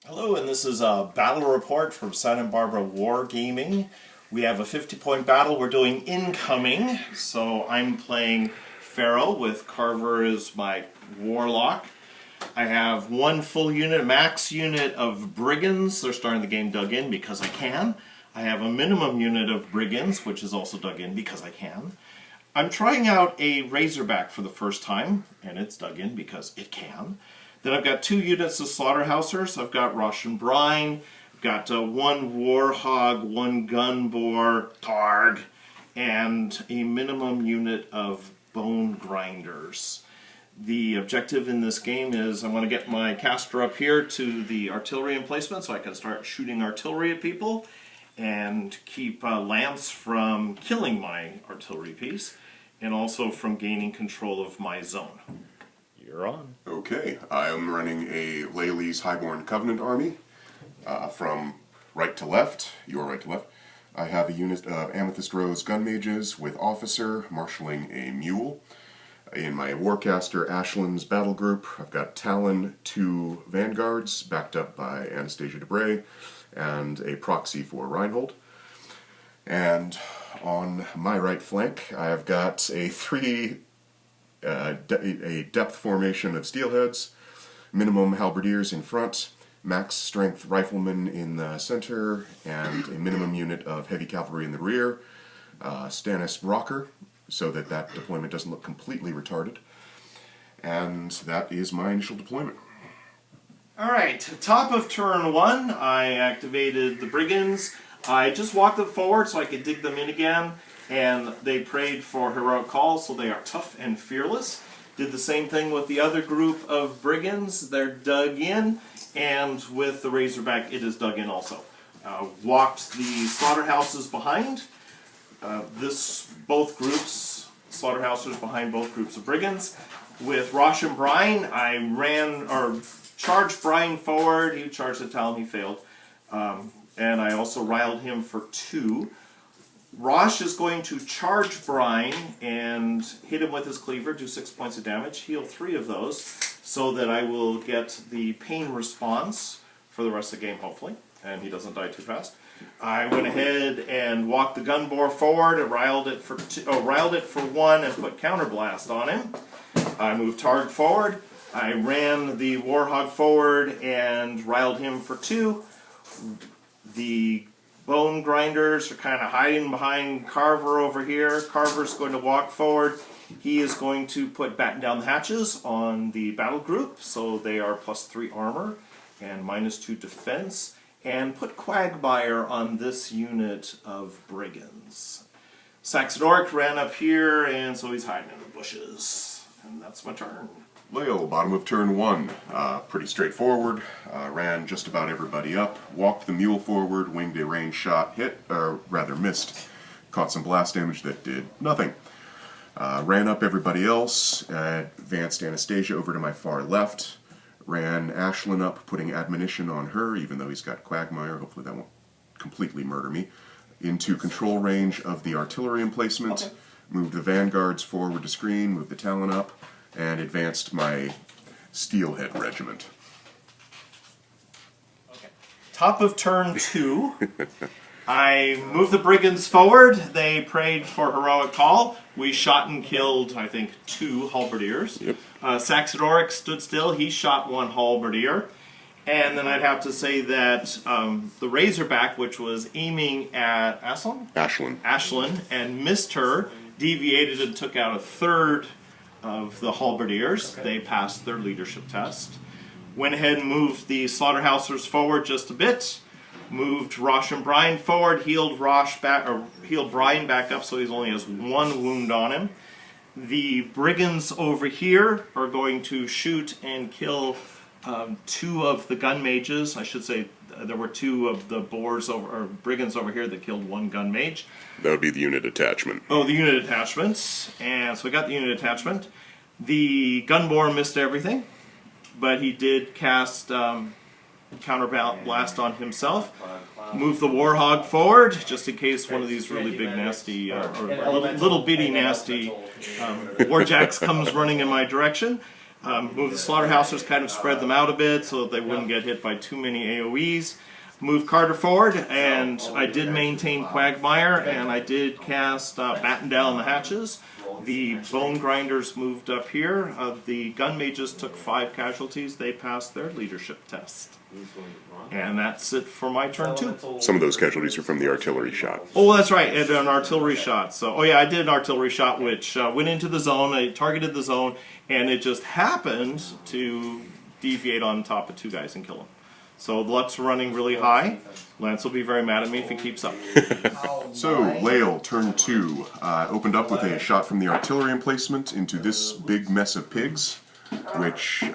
Hello, and this is a battle report from Santa Barbara Wargaming. We have a 50-point battle. We're doing Incoming, so I'm playing Pharaoh with Carver as my warlock. I have one full unit, a max unit of brigands. They're starting the game dug in because I can. I have a minimum unit of brigands, which is also dug in because I can. I'm trying out a Razorback for the first time, and it's dug in because it can. Then I've got two units of Slaughterhousers. I've got Rush and Brine. I've got one Warhog, one Gunbore, Targ, and a minimum unit of Bone Grinders. The objective in this game is I want to get my caster up here to the artillery emplacement so I can start shooting artillery at people and keep Lance from killing my artillery piece and also from gaining control of my zone. You're on. Okay, I am running a Laylee's Highborn Covenant army from right to left, your right to left. I have a unit of Amethyst Rose Gun Mages with Officer marshalling a mule. In my Warcaster Ashland's battle group, I've got Talon, two Vanguards backed up by Anastasia Debray, and a proxy for Reinhold. And on my right flank, I've got a depth formation of steelheads, minimum halberdiers in front, max strength riflemen in the center, and a minimum unit of heavy cavalry in the rear. Stannis Rocker, so that deployment doesn't look completely retarded. And that is my initial deployment. Alright, top of turn one, I activated the brigands. I just walked them forward so I could dig them in again, and they prayed for heroic call, so they are tough and fearless. Did the same thing with the other group of brigands. They're dug in, and with the Razorback it is dug in also. Walked the slaughterhouses behind. Both groups, slaughterhouses behind both groups of brigands. With Rosh and Brine, I charged Brine forward. He charged the Talon, he failed. And I also riled him for 2. Rosh is going to charge Brine and hit him with his cleaver, do 6 points of damage, heal 3 of those, so that I will get the pain response for the rest of the game, hopefully, and he doesn't die too fast. I went ahead and walked the Gunbore forward, and riled it for 1 and put Counterblast on him. I moved Targ forward. I ran the Warhog forward and riled him for 2. The Bone Grinders are kind of hiding behind Carver over here. Carver's going to walk forward. He is going to put batten down the hatches on the battle group, so they are +3 armor and -2 defense, and put Quagmire on this unit of brigands. Saxodoric ran up here, and so he's hiding in the bushes. And that's my turn. Lale, bottom of turn 1, pretty straightforward. Ran just about everybody up, walked the mule forward, winged a range shot, missed, caught some blast damage that did nothing. Ran up everybody else, advanced Anastasia over to my far left, ran Ashlyn up, putting admonition on her, even though he's got Quagmire, hopefully that won't completely murder me, into control range of the artillery emplacement, okay. Moved the Vanguards forward to screen, moved the Talon up, and advanced my Steelhead Regiment. Okay. Top of turn 2, I moved the brigands forward. They prayed for heroic call. We shot and killed, I think, 2 halberdiers. Yep. Saxodoric stood still. He shot 1 halberdier. And then I'd have to say that the Razorback, which was aiming at Ashlyn, and missed her, deviated and took out a 3rd of the halberdiers. They passed their leadership test. Went ahead and moved the slaughterhousers forward just a bit. Moved Rosh and Brine forward. Healed Brine back up, so he only has 1 wound on him. The brigands over here are going to shoot and kill 2 of the gun mages. I should say there were 2 of the brigands over here that killed 1 gun mage. That would be the unit attachment. Oh, the unit attachment. And so we got the unit attachment. The Gunbore missed everything, but he did cast Counterblast on himself. Move the Warhog forward, just in case one of these really big, nasty, or little bitty, nasty Warjacks comes running in my direction. Move the slaughterhousers, kind of spread them out a bit so that they wouldn't get hit by too many AoEs. Move Carter forward, and I did maintain Quagmire, and I did cast Batten Down the Hatches. The Bone Grinders moved up here. The Gun Mages took 5 casualties. They passed their leadership test. And that's it for my turn 2. Some of those casualties are from the artillery shot. Oh, that's right, and an artillery shot. So, oh yeah, I did an artillery shot which went into the zone. I targeted the zone, and it just happened to deviate on top of 2 guys and kill them. So the luck's running really high. Lance will be very mad at me if he keeps up. So, Lael, turn 2, opened up with a shot from the artillery emplacement into this big mess of pigs, which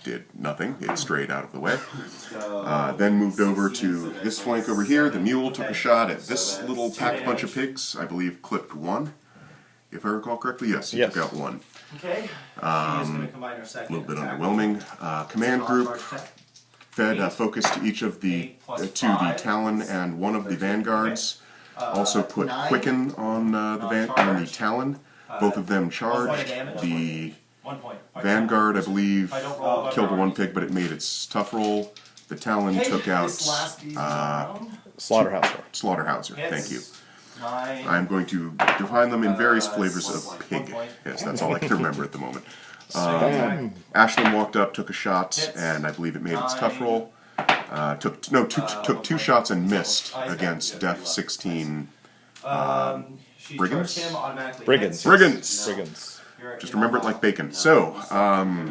did nothing. It strayed out of the way. Then moved over to this flank over here. The mule took a shot at this little packed bunch of pigs. I believe clipped 1. If I recall correctly, yes, he took out 1. Okay. A little bit underwhelming. Command group fed focus to each of the to the Talon and one of the Vanguards. Also put Quicken on the Talon. Both of them charged. The Vanguard, I believe, killed 1 pig, but it made its tough roll. The Talon took out Slaughterhouser. Thank you. I'm going to define them in various flavors of pig. Yes, that's all I can remember at the moment. Ashland walked up, took a shot, and I believe it made its tough roll. Took 2 shots and missed against Def 16 Brigands. Just remember it like bacon. So, on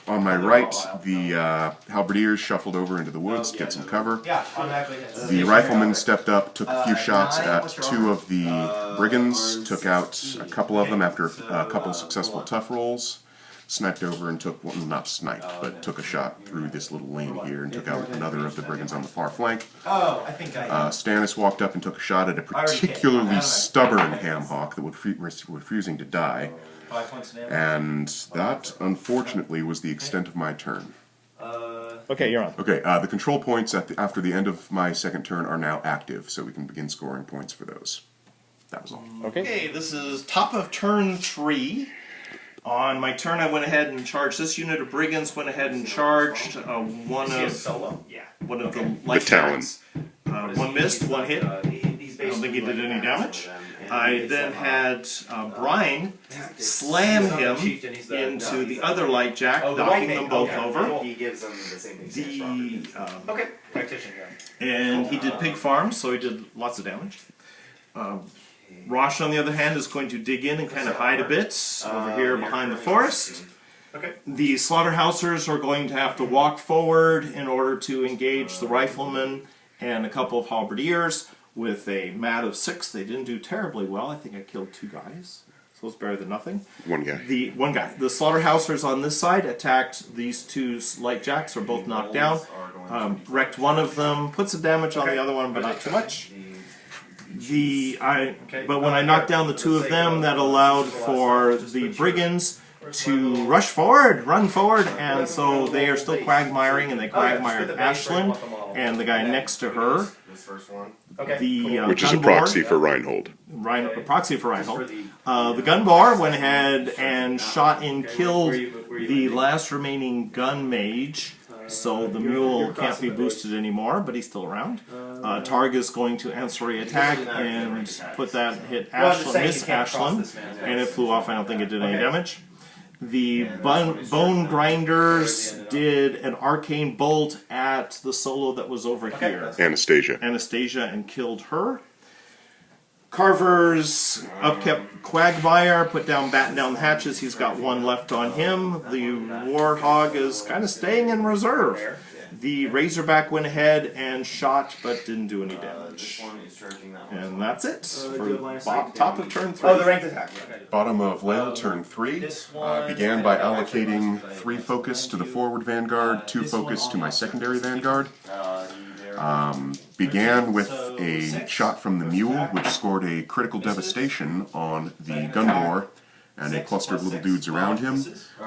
my right, the halberdiers shuffled over into the woods to get some cover. The riflemen stepped up, took a few shots at 2 of the brigands, took out a couple of them after a couple successful tough rolls. Sniped over and took, well, not sniped, but took a shot through this little lane here and took out another of the brigands on the far flank. Stannis walked up and took a shot at a particularly stubborn hamhawk that was refusing to die. And that, unfortunately, was the extent of my turn. Okay, you're on. Okay, the control points after the end of my second turn are now active, so we can begin scoring points for those. That was all. Okay, this is top of turn 3. On my turn, I went ahead and charged this unit of brigands. Went ahead and charged one of the light jacks. 1 missed, 1 hit. I don't think he did any damage. I then had Brian slam him into the other light jack, knocking them both over. He gives them the same thing. And he did pig farms, so he did lots of damage. Rosh, on the other hand, is going to dig in and kind of hide a bit over here behind the forest. The slaughterhousers are going to have to walk forward in order to engage the riflemen and a couple of halberdiers with a mat of 6. They didn't do terribly well. I think I killed 2 guys, so it's better than nothing. 1 guy. The slaughterhousers on this side attacked these 2 light jacks, are both knocked down. Wrecked 1 of them, put some damage on the other one, but not too much. But when I knocked down the 2 of them, that allowed for the brigands to rush forward, run forward, and so they are still quagmiring, and they quagmired Ashland and the guy next to her. Which is a proxy for Reinhold. Proxy for Reinhold. The gunbar went ahead and shot and killed the last remaining gun mage. So the mule can't be boosted anymore, but he's still around. Targ is going to ancillary attack and put that hit Ashland, miss Ashland, and it flew off. I don't think it did any damage. The Bone Grinders did an arcane bolt at the solo that was over here. Anastasia, and killed her. Carver's upkept Quagmire, put down, batten down the hatches. He's got 1 left on him. The Warhog is kind of staying in reserve. The Razorback went ahead and shot, but didn't do any damage. And that's it for top of turn 3. Oh, the ranked attack. Bottom of Lael, turn 3. Began by allocating 3 focus to the forward vanguard, 2 focus to my secondary vanguard. Began with a shot from the mule, which scored a critical devastation on the gunbore and a cluster of little dudes around him.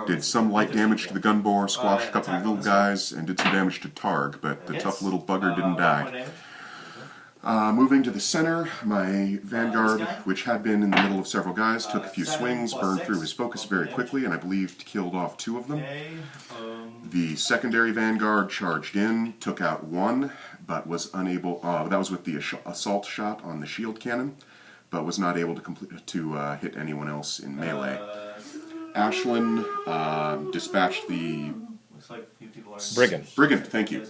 Did some light damage to the gunbore, squashed a couple of little guys, and did some damage to Targ, but the tough little bugger didn't die. Moving to the center, my Vanguard, which had been in the middle of several guys, took a few swings, burned through his focus very quickly, and I believe killed off 2 of them. The secondary Vanguard charged in, took out 1, but was unable, that was with the assault shot on the shield cannon, but was not able to hit anyone else in melee. Ashland dispatched the Brigand, thank you.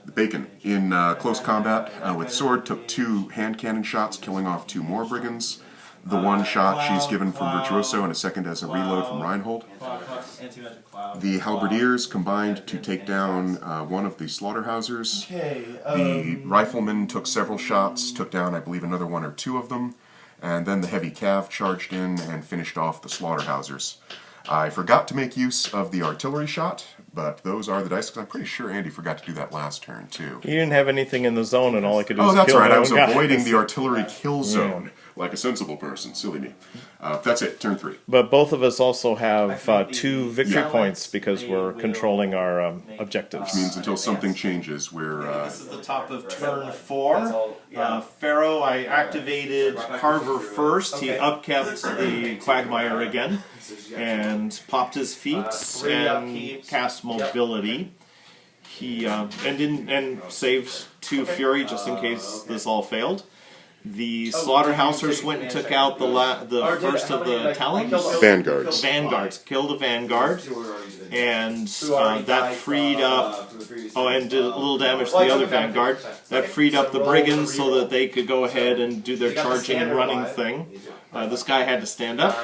The Bacon. In close combat with sword, took 2 hand cannon shots, killing off 2 more Brigands. The 1 shot she's given from Virtuoso and a second as a reload from Reinhold. The Halberdiers combined to take down 1 of the Slaughterhousers. The Riflemen took several shots, took down I believe another 1 or 2 of them. And then the Heavy Cav charged in and finished off the Slaughterhousers. I forgot to make use of the artillery shot, but those are the dice, because I'm pretty sure Andy forgot to do that last turn, too. You didn't have anything in the zone, and all I could do was kill. Oh, that's right, I was guy. avoiding the artillery kill zone, like a sensible person. Silly me. That's it, turn 3. But both of us also have 2 victory points because we're controlling our objectives. Which means until something changes, we're... This is the top of turn 4. Pharaoh, I activated Carver first. He upkept the Quagmire again and popped his feet and cast mobility. He and saved 2 Fury just in case this all failed. The Slaughterhousers went and took out the first of the Talons. Vanguards. Killed a Vanguard. And that freed up... Oh, and did a little damage to the other Vanguard. That freed up the Brigands so that they could go ahead and do their charging and running thing. This guy had to stand up.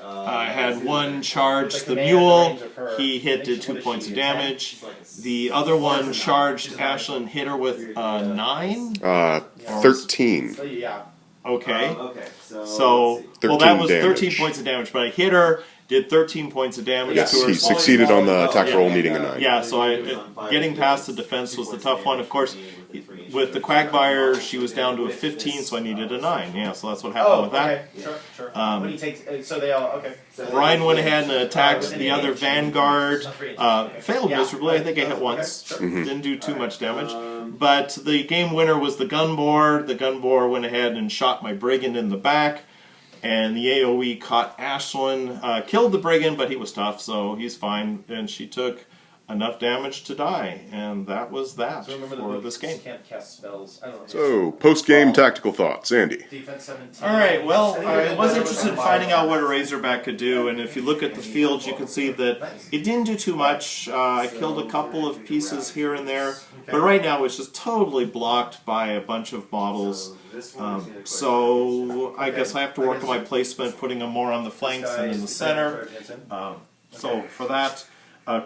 I had 1 charge the Mule. He did 2 points of damage. The other one charged Ashland, hit her with 9? 13. Okay. So, well, that was 13 points of damage, but I hit her, did 13 points of damage to her. He succeeded on the attack roll, needing a 9. Yeah, so getting past the defense was the tough one. Of course, with the Quagmire, she was down to a 15, so I needed a 9. Yeah, so that's what happened with that. Brian went ahead and attacked the other Vanguard. Failed miserably. I think I hit once. Didn't do too much damage. But the game winner was the Gunbore. The Gunbore went ahead and shot my Brigand in the back. And the AoE caught Ashland. Killed the Brigand, but he was tough, so he's fine. And she took enough damage to die, and that was that for this game. So, post-game tactical thoughts, Andy. Alright, well, I was interested in finding out what a Razorback could do, and if you look at the field, you can see that it didn't do too much. I killed a couple of pieces here and there, but right now it's just totally blocked by a bunch of models. So I guess I have to work on my placement, putting them more on the flanks than in the center. So for that,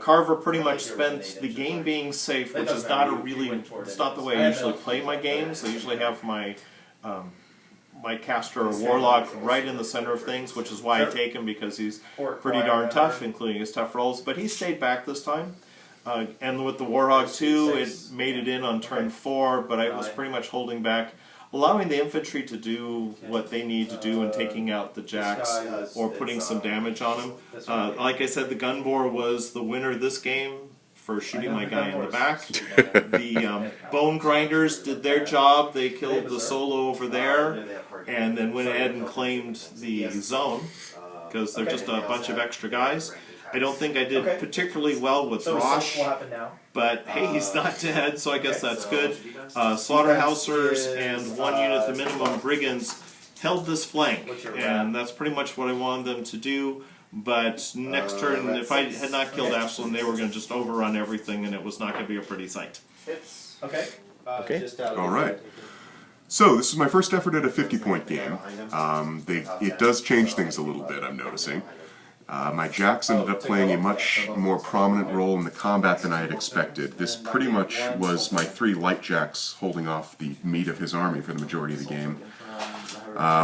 Carver pretty much spent the game being safe, which is not it's not the way I usually play my games. I usually have my my caster or warlock right in the center of things, which is why I take him, because he's pretty darn tough, including his tough rolls. But he stayed back this time. And with the Warhog 2, it made it in on turn 4, but I was pretty much holding back, allowing the infantry to do what they need to do and taking out the jacks or putting some damage on them. Like I said, the Gunbore was the winner this game for shooting my guy in the back. The Bone Grinders did their job. They killed the solo over there and then went ahead and claimed the zone because they're just a bunch of extra guys. I don't think I did particularly well with Rosh, but hey, he's not dead, so I guess that's good. Slaughterhousers and 1 unit, the minimum Brigands, held this flank, and that's pretty much what I wanted them to do. But next turn, if I had not killed Ashland, they were going to just overrun everything, and it was not going to be a pretty sight. Okay. All right. So, this is my first effort at a 50-point game. It does change things a little bit, I'm noticing. My jacks ended up playing a much more prominent role in the combat than I had expected. This pretty much was my 3 light jacks holding off the meat of his army for the majority of the game,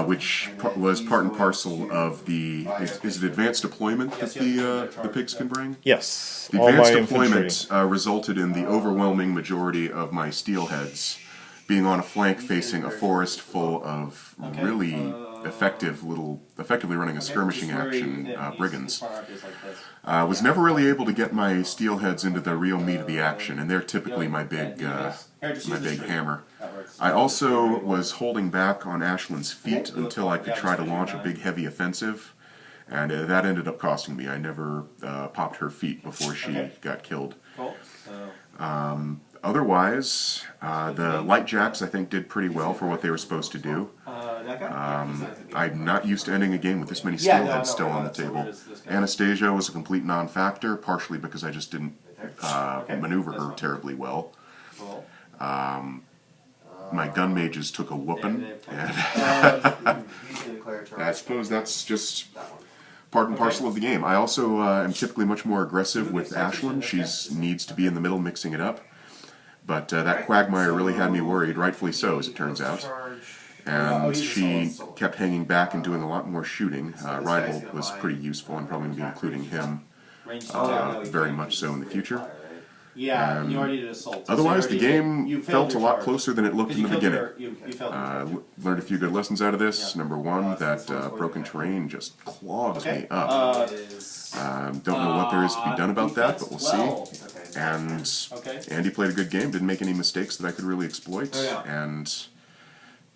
which was part and parcel of the... Is it advanced deployment that the pigs can bring? Yes. The advanced deployment resulted in the overwhelming majority of my steelheads being on a flank facing a forest full of really effectively running a skirmishing action brigands. Was never really able to get my steelheads into the real meat of the action, and they're typically my big hammer. I also was holding back on Ashland's feet until I could try to launch a big heavy offensive, and that ended up costing me. I never popped her feet before she got killed. Cool. Otherwise, the light jacks I think did pretty well for what they were supposed to do. I'm not used to ending a game with this many steelheads still on the table. Anastasia was a complete non-factor, partially because I just didn't maneuver her terribly well. My gun mages took a whooping, and I suppose that's just part and parcel of the game. I also am typically much more aggressive with Ashland. She needs to be in the middle mixing it up. But that Quagmire really had me worried, rightfully so, as it turns out. And she kept hanging back and doing a lot more shooting. Reinhold was pretty useful. I'm probably going to be including him very much so in the future. Yeah, you already did assault. Otherwise, the game felt a lot closer than it looked in the beginning. Learned a few good lessons out of this. Number one, that broken terrain just clogs me up. Don't know what there is to be done about that, but we'll see. And Andy played a good game, didn't make any mistakes that I could really exploit, and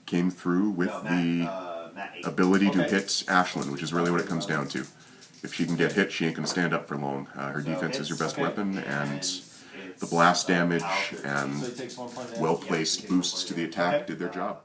came through with the ability to hit Ashland, which is really what it comes down to. If she can get hit, she ain't going to stand up for long. Her defense is her best weapon, and the blast damage and well-placed boosts to the attack did their job.